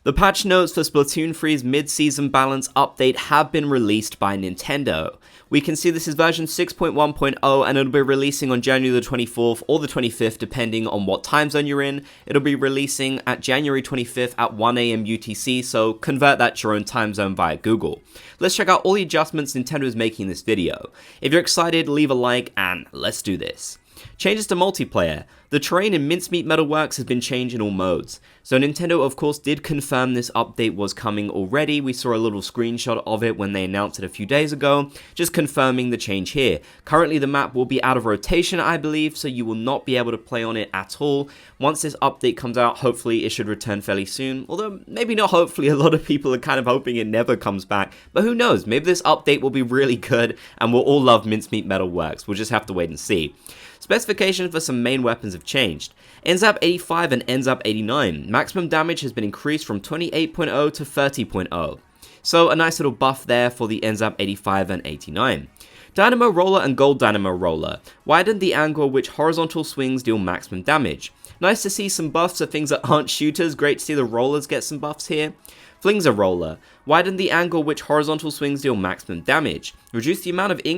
The patch notes for Splatoon 3's mid-season balance update have been released by Nintendo. We can see this is version 6.1.0 and it'll be releasing on January the 24th or the 25th depending on what time zone you're in. It'll be releasing at January 25th at 1 AM UTC, so convert that to your own time zone via Google. Let's check out all the adjustments Nintendo is making in this video. If you're excited, leave a like and let's do this. Changes to multiplayer. The terrain in Mincemeat Metalworks has been changed in all modes. So Nintendo of course did confirm this update was coming already. We saw a little screenshot of it when they announced it a few days ago, just confirming the change here. Currently the map will be out of rotation I believe, so you will not be able to play on it at all. Once this update comes out, hopefully it should return fairly soon, although maybe not hopefully, a lot of people are kind of hoping it never comes back, but who knows, maybe this update will be really good and we'll all love Mincemeat Metalworks. We'll just have to wait and see. Specifications for some main weapons have changed. NZAP 85 and NZAP 89. Maximum damage has been increased from 28.0 to 30.0. So a nice little buff there for the NZAP 85 and 89. Dynamo Roller and Gold Dynamo Roller. Widened the angle at which horizontal swings deal maximum damage. Nice to see some buffs for things that aren't shooters. Great to see the rollers get some buffs here. Flingser Roller. Widen the angle which horizontal swings deal maximum damage. Reduce the amount of time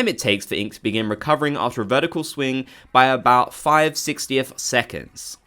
it takes for ink to begin recovering after a vertical swing by about 5/60th seconds.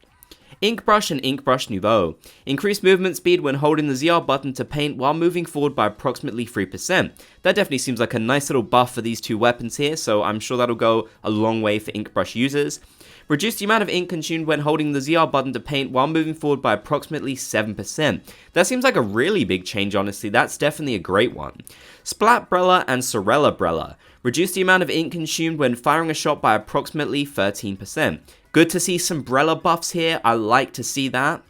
Ink Brush and Ink Brush Nouveau. Increase movement speed when holding the ZR button to paint while moving forward by approximately 3%. That definitely seems like a nice little buff for these two weapons here, so I'm sure that'll go a long way for Ink Brush users. Reduce the amount of ink consumed when holding the ZR button to paint while moving forward by approximately 7%. That seems like a really big change, honestly. That's definitely a great one. Splat Brella and Sorella Brella. Reduce the amount of ink consumed when firing a shot by approximately 13%. Good to see some Brella buffs here. I like to see that.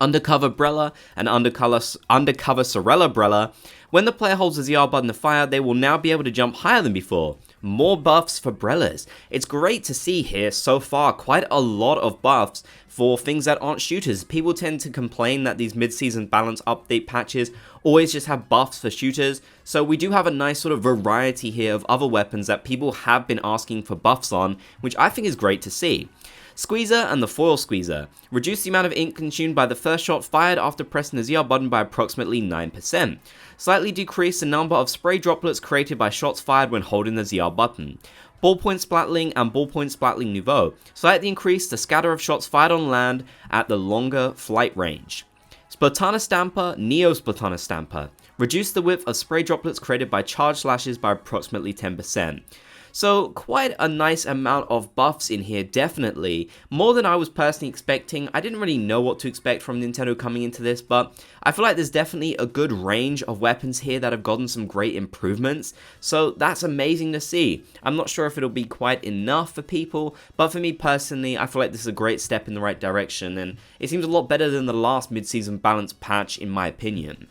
Undercover Brella and Undercover Sorella Brella. When the player holds the ZR button to fire, they will now be able to jump higher than before. More buffs for Brellas. It's great to see here so far quite a lot of buffs for things that aren't shooters. People tend to complain that these mid-season balance update patches always just have buffs for shooters, so we do have a nice sort of variety here of other weapons that people have been asking for buffs on, which I think is great to see. Squeezer and the Foil Squeezer. Reduce the amount of ink consumed by the first shot fired after pressing the ZR button by approximately 9%. Slightly decrease the number of spray droplets created by shots fired when holding the ZR button. Ballpoint Splatling and Ballpoint Splatling Nouveau. Slightly increase the scatter of shots fired on land at the longer flight range. Splatana Stamper, Neo Splatana Stamper. Reduce the width of spray droplets created by charge slashes by approximately 10%. So quite a nice amount of buffs in here, definitely. More than I was personally expecting. I didn't really know what to expect from Nintendo coming into this, but I feel like there's definitely a good range of weapons here that have gotten some great improvements. So that's amazing to see. I'm not sure if it'll be quite enough for people, but for me personally, I feel like this is a great step in the right direction, and it seems a lot better than the last mid-season balance patch in my opinion.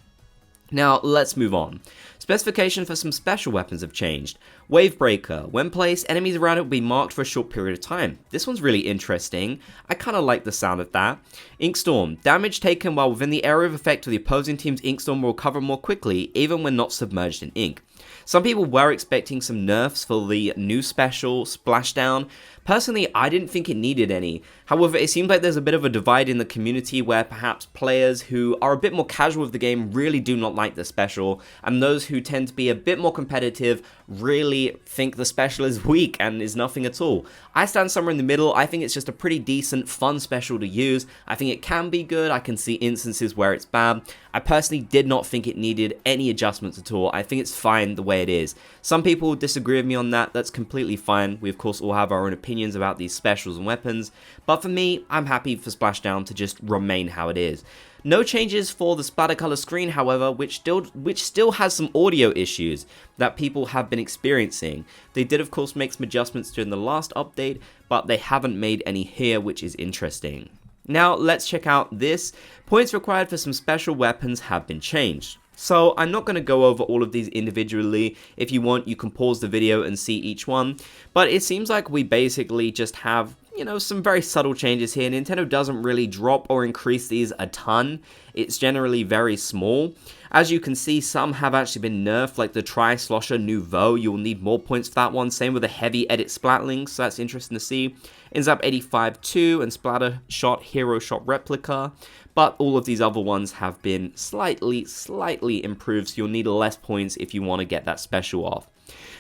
Now, let's move on. Specifications for some special weapons have changed. Wavebreaker. When placed, enemies around it will be marked for a short period of time. This one's really interesting. I kind of like the sound of that. Inkstorm. Damage taken while within the area of effect of the opposing team's Inkstorm will recover more quickly, even when not submerged in ink. Some people were expecting some nerfs for the new special, Splashdown. Personally, I didn't think it needed any. However, it seems like there's a bit of a divide in the community where perhaps players who are a bit more casual with the game really do not like the special, and those who tend to be a bit more competitive really think the special is weak and is nothing at all. I stand somewhere in the middle. I think it's just a pretty decent, fun special to use. I think it can be good. I can see instances where it's bad. I personally did not think it needed any adjustments at all. I think it's fine the way it is. Some people disagree with me on that. That's completely fine. We of course all have our own opinions about these specials and weapons, but for me, I'm happy for Splashdown to just remain how it is. No changes for the splatter color screen, however, which still has some audio issues that people have been experiencing. They did of course make some adjustments during the last update, but they haven't made any here, which is interesting. Now let's check out this. Points required for some special weapons have been changed. So I'm not going to go over all of these individually. If you want, you can pause the video and see each one. But it seems like we basically just have some very subtle changes here. Nintendo doesn't really drop or increase these a ton. It's generally very small. As you can see, some have actually been nerfed, like the Tri-Slosher Nouveau. You'll need more points for that one. Same with the Heavy Edit Splatling, so that's interesting to see. Ends up 85-2 and Splatter Shot Hero Shot Replica. But all of these other ones have been slightly improved, so you'll need less points if you want to get that special off.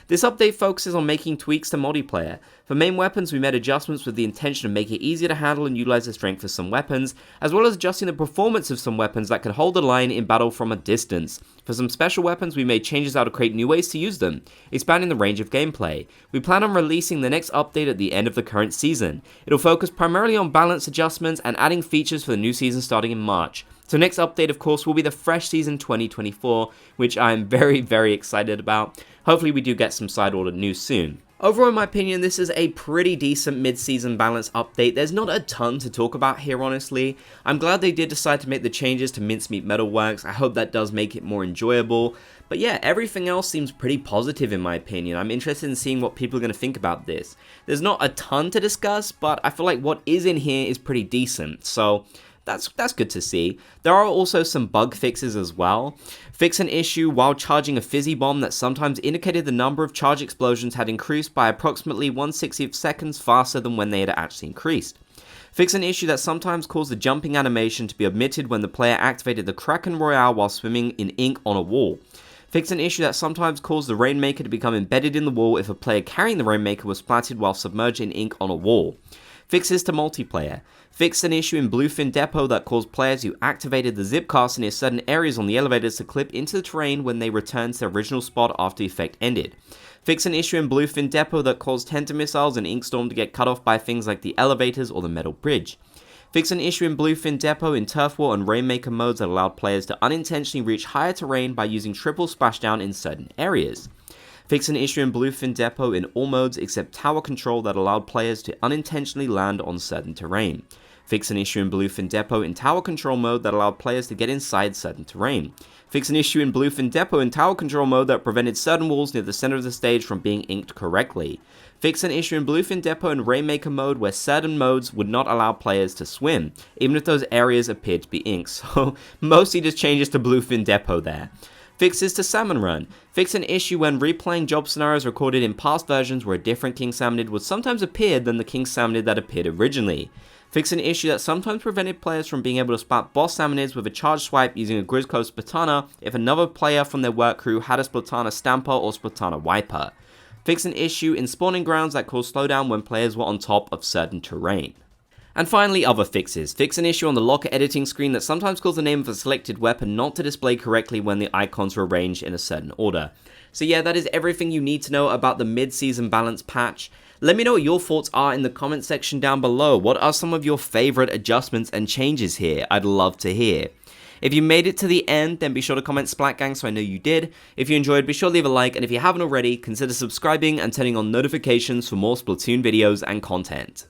This update focuses on making tweaks to multiplayer. For main weapons, we made adjustments with the intention of making it easier to handle and utilize the strength of some weapons, as well as adjusting the performance of some weapons that can hold the line in battle from a distance. For some special weapons, we made changes how to create new ways to use them, expanding the range of gameplay. We plan on releasing the next update at the end of the current season. It'll focus primarily on balance adjustments and adding features for the new season starting in March. So next update, of course, will be the fresh season 2024, which I am very excited about. Hopefully we do get some side order news soon. Overall, in my opinion, this is a pretty decent mid-season balance update. There's not a ton to talk about here, honestly. I'm glad they did decide to make the changes to Mincemeat Metalworks. I hope that does make it more enjoyable. But yeah, everything else seems pretty positive in my opinion. I'm interested in seeing what people are going to think about this. There's not a ton to discuss, but I feel like what is in here is pretty decent. So that's good to see. There are also some bug fixes as well. Fix an issue while charging a fizzy bomb that sometimes indicated the number of charge explosions had increased by approximately 1/60 seconds faster than when they had actually increased. Fix an issue that sometimes caused the jumping animation to be omitted when the player activated the Kraken Royale while swimming in ink on a wall. Fix an issue that sometimes caused the Rainmaker to become embedded in the wall if a player carrying the Rainmaker was splatted while submerged in ink on a wall. Fixes to multiplayer. Fixed an issue in Bluefin Depot that caused players who activated the Zipcast near certain areas on the elevators to clip into the terrain when they returned to their original spot after the effect ended. Fix an issue in Bluefin Depot that caused Tenta Missiles and Inkstorm to get cut off by things like the elevators or the metal bridge. Fix an issue in Bluefin Depot in Turf War and Rainmaker modes that allowed players to unintentionally reach higher terrain by using triple splashdown in certain areas. Fix an issue in Bluefin Depot in all modes except Tower Control that allowed players to unintentionally land on certain terrain. Fix an issue in Bluefin Depot in Tower Control mode that allowed players to get inside certain terrain. Fix an issue in Bluefin Depot in Tower Control mode that prevented certain walls near the center of the stage from being inked correctly. Fix an issue in Bluefin Depot in Rainmaker mode where certain modes would not allow players to swim, even if those areas appeared to be inked, so mostly just changes to Bluefin Depot there. Fixes to Salmon Run. Fix an issue when replaying job scenarios recorded in past versions where a different King Salmonid would sometimes appear than the King Salmonid that appeared originally. Fix an issue that sometimes prevented players from being able to spot boss Salmonids with a charge swipe using a Grizzco Splatana if another player from their work crew had a Splatana Stamper or Splatana Wiper. Fix an issue in spawning grounds that caused slowdown when players were on top of certain terrain. And finally, other fixes. Fix an issue on the locker editing screen that sometimes caused the name of a selected weapon not to display correctly when the icons were arranged in a certain order. So yeah, that is everything you need to know about the mid-season balance patch. Let me know what your thoughts are in the comment section down below. What are some of your favorite adjustments and changes here? I'd love to hear. If you made it to the end, then be sure to comment Splat Gang so I know you did. If you enjoyed, be sure to leave a like, and if you haven't already, consider subscribing and turning on notifications for more Splatoon videos and content.